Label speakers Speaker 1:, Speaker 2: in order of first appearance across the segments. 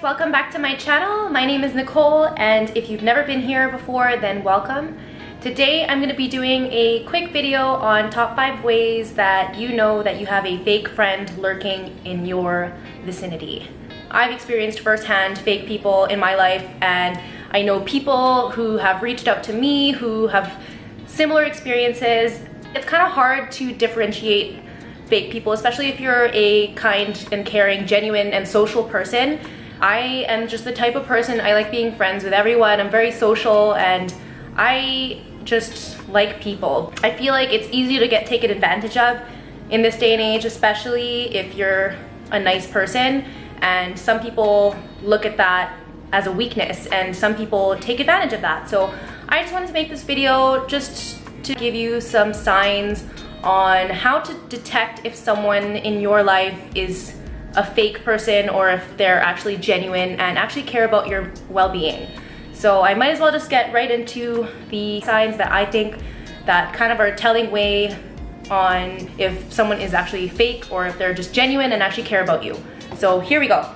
Speaker 1: welcome back to my channel. My name is Nicole, and if you've never been here before, then welcome. Today I'm going to be doing a quick video on top 5 ways that you know that you have a fake friend lurking in your vicinity. I've experienced firsthand fake people in my life, and I know people who have reached out to me who have similar experiences. It's kind of hard to differentiate fake people, especially if you're a kind and caring, genuine and social person. I am just the type of person, I like being friends with everyone. I'm very social and I just like people. I feel like it's easy to get taken advantage of in this day and age, especially if you're a nice person, and some people look at that as a weakness and some people take advantage of that. So I just wanted to make this video just to give you some signs on how to detect if someone in your life is a fake person or if they're actually genuine and actually care about your well-being. So I might as well just get right into the signs that I think that kind of are a telling way on if someone is actually fake or if they're just genuine and actually care about you. So here we go.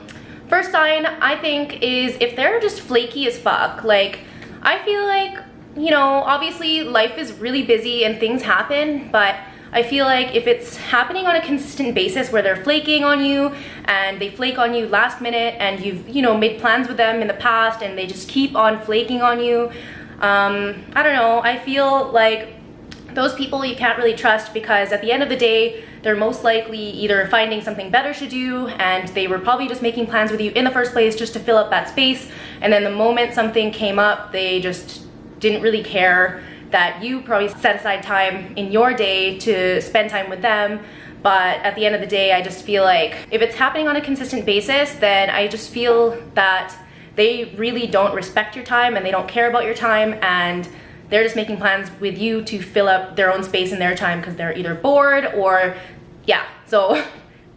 Speaker 1: First sign I think is if they're just flaky as fuck. Like, I feel like, you know, obviously life is really busy and things happen, but I feel like if it's happening on a consistent basis where they're flaking on you and they flake on you last minute and you've, you know, made plans with them in the past and they just keep on flaking on you, I don't know, I feel like those people you can't really trust, because at the end of the day, they're most likely either finding something better to do and they were probably just making plans with you in the first place just to fill up that space, and then the moment something came up, they just didn't really care that you probably set aside time in your day to spend time with them. But at the end of the day, I just feel like if it's happening on a consistent basis, then I just feel that they really don't respect your time and they don't care about your time, and they're just making plans with you to fill up their own space in their time because they're either bored or, yeah. So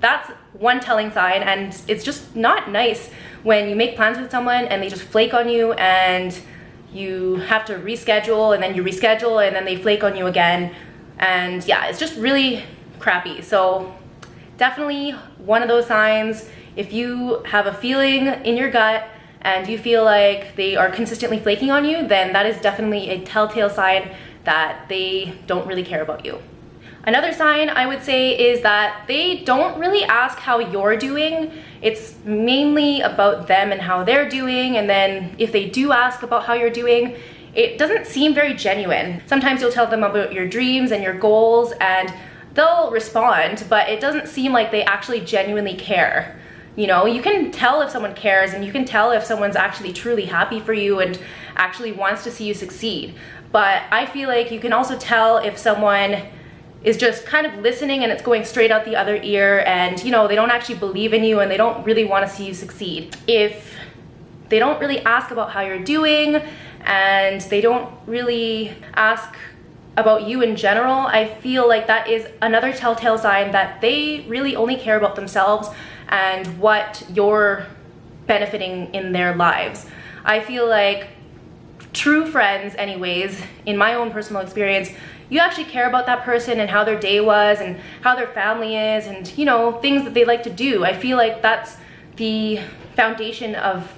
Speaker 1: that's one telling sign, and it's just not nice when you make plans with someone and they just flake on you and you have to reschedule and then you reschedule and then they flake on you again, and yeah, it's just really crappy. So definitely one of those signs. If you have a feeling in your gut and you feel like they are consistently flaking on you, then that is definitely a telltale sign that they don't really care about you. Another sign I would say is that they don't really ask how you're doing. It's mainly about them and how they're doing, and then if they do ask about how you're doing, it doesn't seem very genuine. Sometimes you'll tell them about your dreams and your goals and they'll respond, but it doesn't seem like they actually genuinely care. You know, you can tell if someone cares and you can tell if someone's actually truly happy for you and actually wants to see you succeed. But I feel like you can also tell if someone is just kind of listening and it's going straight out the other ear, and you know, they don't actually believe in you and they don't really want to see you succeed. If they don't really ask about how you're doing and they don't really ask about you in general, I feel like that is another telltale sign that they really only care about themselves and what you're benefiting in their lives. I feel like true friends, anyways, in my own personal experience, you actually care about that person and how their day was and how their family is and, you know, things that they like to do. I feel like that's the foundation of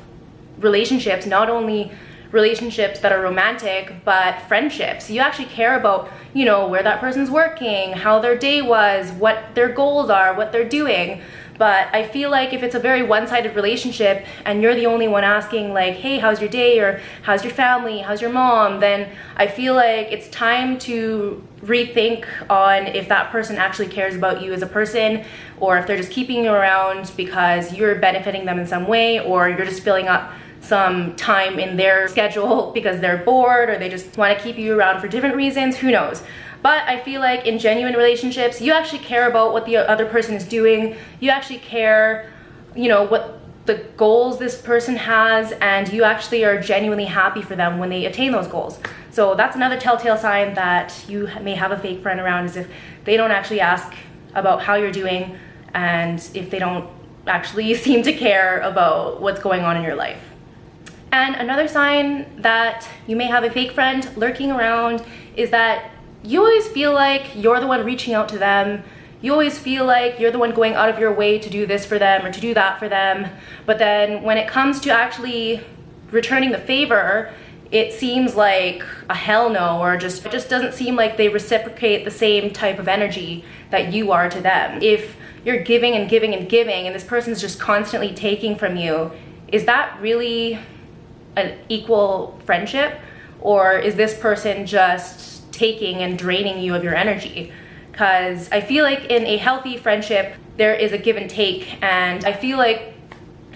Speaker 1: relationships, not only relationships that are romantic, but friendships. You actually care about, you know, where that person's working, how their day was, what their goals are, what they're doing. But I feel like if it's a very one-sided relationship and you're the only one asking like, hey, how's your day, or how's your family, how's your mom, then I feel like it's time to rethink on if that person actually cares about you as a person, or if they're just keeping you around because you're benefiting them in some way, or you're just filling up some time in their schedule because they're bored or they just want to keep you around for different reasons. Who knows? But I feel like in genuine relationships, you actually care about what the other person is doing. You actually care, you know, what the goals this person has, and you actually are genuinely happy for them when they attain those goals. So that's another telltale sign that you may have a fake friend around, is if they don't actually ask about how you're doing and if they don't actually seem to care about what's going on in your life. And another sign that you may have a fake friend lurking around is that you always feel like you're the one reaching out to them. you always feel like you're the one going out of your way to do this for them or to do that for them. But then when it comes to actually returning the favor, it seems like a hell no, or it just doesn't seem like they reciprocate the same type of energy that you are to them. If you're giving and giving and giving and this person's just constantly taking from you, is that really an equal friendship? Or is this person just taking and draining you of your energy? Because I feel like in a healthy friendship, there is a give and take, and I feel like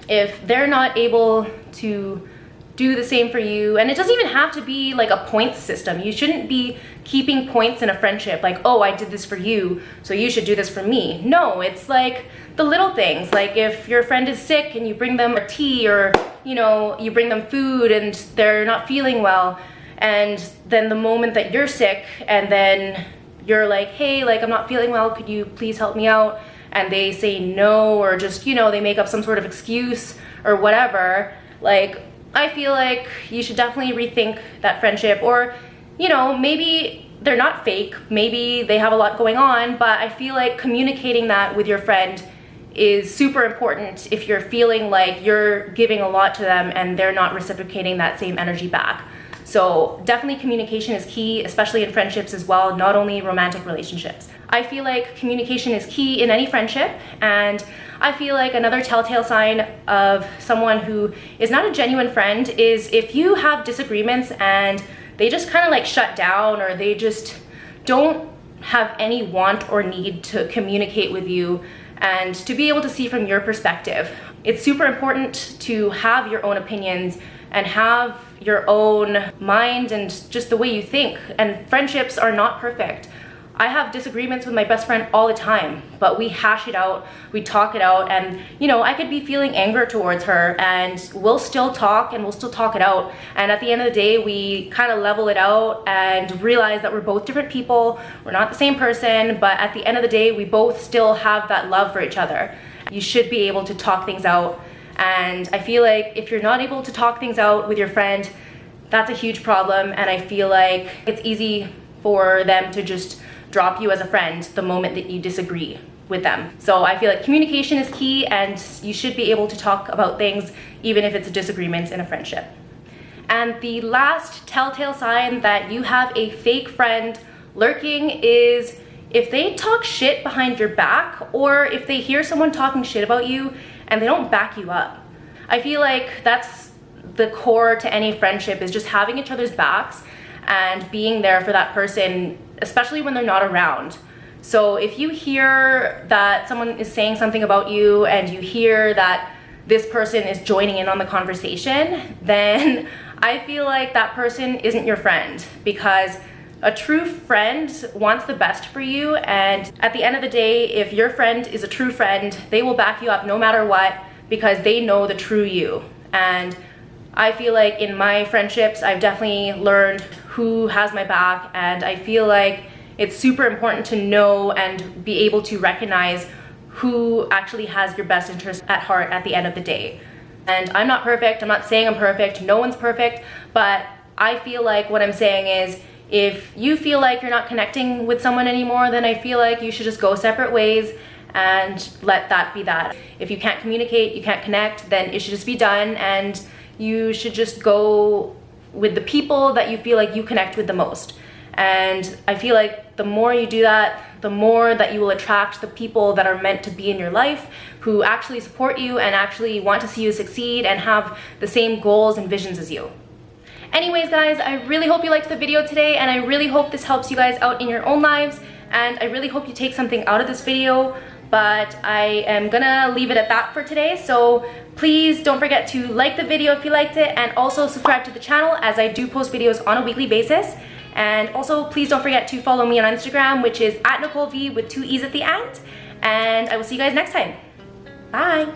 Speaker 1: if they're not able to do the same for you, and it doesn't even have to be like a points system. You shouldn't be keeping points in a friendship, like, oh, I did this for you, so you should do this for me. No, it's like the little things, like if your friend is sick and you bring them a tea, or you know, you bring them food and they're not feeling well, and then the moment that you're sick and then you're like, hey, like, I'm not feeling well, could you please help me out? And they say no, or just, you know, they make up some sort of excuse or whatever. Like, I feel like you should definitely rethink that friendship. Or, you know, maybe they're not fake, maybe they have a lot going on, but I feel like communicating that with your friend is super important if you're feeling like you're giving a lot to them and they're not reciprocating that same energy back. So definitely communication is key, especially in friendships as well, not only romantic relationships. I feel like communication is key in any friendship, and I feel like another telltale sign of someone who is not a genuine friend is if you have disagreements and they just kind of like shut down, or they just don't have any want or need to communicate with you and to be able to see from your perspective. It's super important to have your own opinions and have your own mind and just the way you think. And friendships are not perfect. I have disagreements with my best friend all the time, but we hash it out, we talk it out, and you know, I could be feeling anger towards her and we'll still talk and we'll still talk it out. And at the end of the day, we kind of level it out and realize that we're both different people, we're not the same person, but at the end of the day, we both still have that love for each other. You should be able to talk things out. And I feel like if you're not able to talk things out with your friend, that's a huge problem. And I feel like it's easy for them to just drop you as a friend the moment that you disagree with them. So I feel like communication is key, and you should be able to talk about things even if it's a disagreement in a friendship. And the last telltale sign that you have a fake friend lurking is if they talk shit behind your back, or if they hear someone talking shit about you and they don't back you up. I feel like that's the core to any friendship, is just having each other's backs and being there for that person, especially when they're not around. So if you hear that someone is saying something about you and you hear that this person is joining in on the conversation, then I feel like that person isn't your friend, because a true friend wants the best for you, and at the end of the day, if your friend is a true friend, they will back you up no matter what, because they know the true you. And I feel like in my friendships, I've definitely learned who has my back, and I feel like it's super important to know and be able to recognize who actually has your best interest at heart at the end of the day. And I'm not perfect, I'm not saying I'm perfect, no one's perfect, but I feel like what I'm saying is, if you feel like you're not connecting with someone anymore, then I feel like you should just go separate ways and let that be that. If you can't communicate, you can't connect, then it should just be done, and you should just go with the people that you feel like you connect with the most. And I feel like the more you do that, the more that you will attract the people that are meant to be in your life, who actually support you and actually want to see you succeed and have the same goals and visions as you. Anyways guys, I really hope you liked the video today, and I really hope this helps you guys out in your own lives, and I really hope you take something out of this video, but I am gonna leave it at that for today. So please don't forget to like the video if you liked it, and also subscribe to the channel, as I do post videos on a weekly basis. And also please don't forget to follow me on Instagram, which is @NicoleV with 2 E's at the end, and I will see you guys next time. Bye!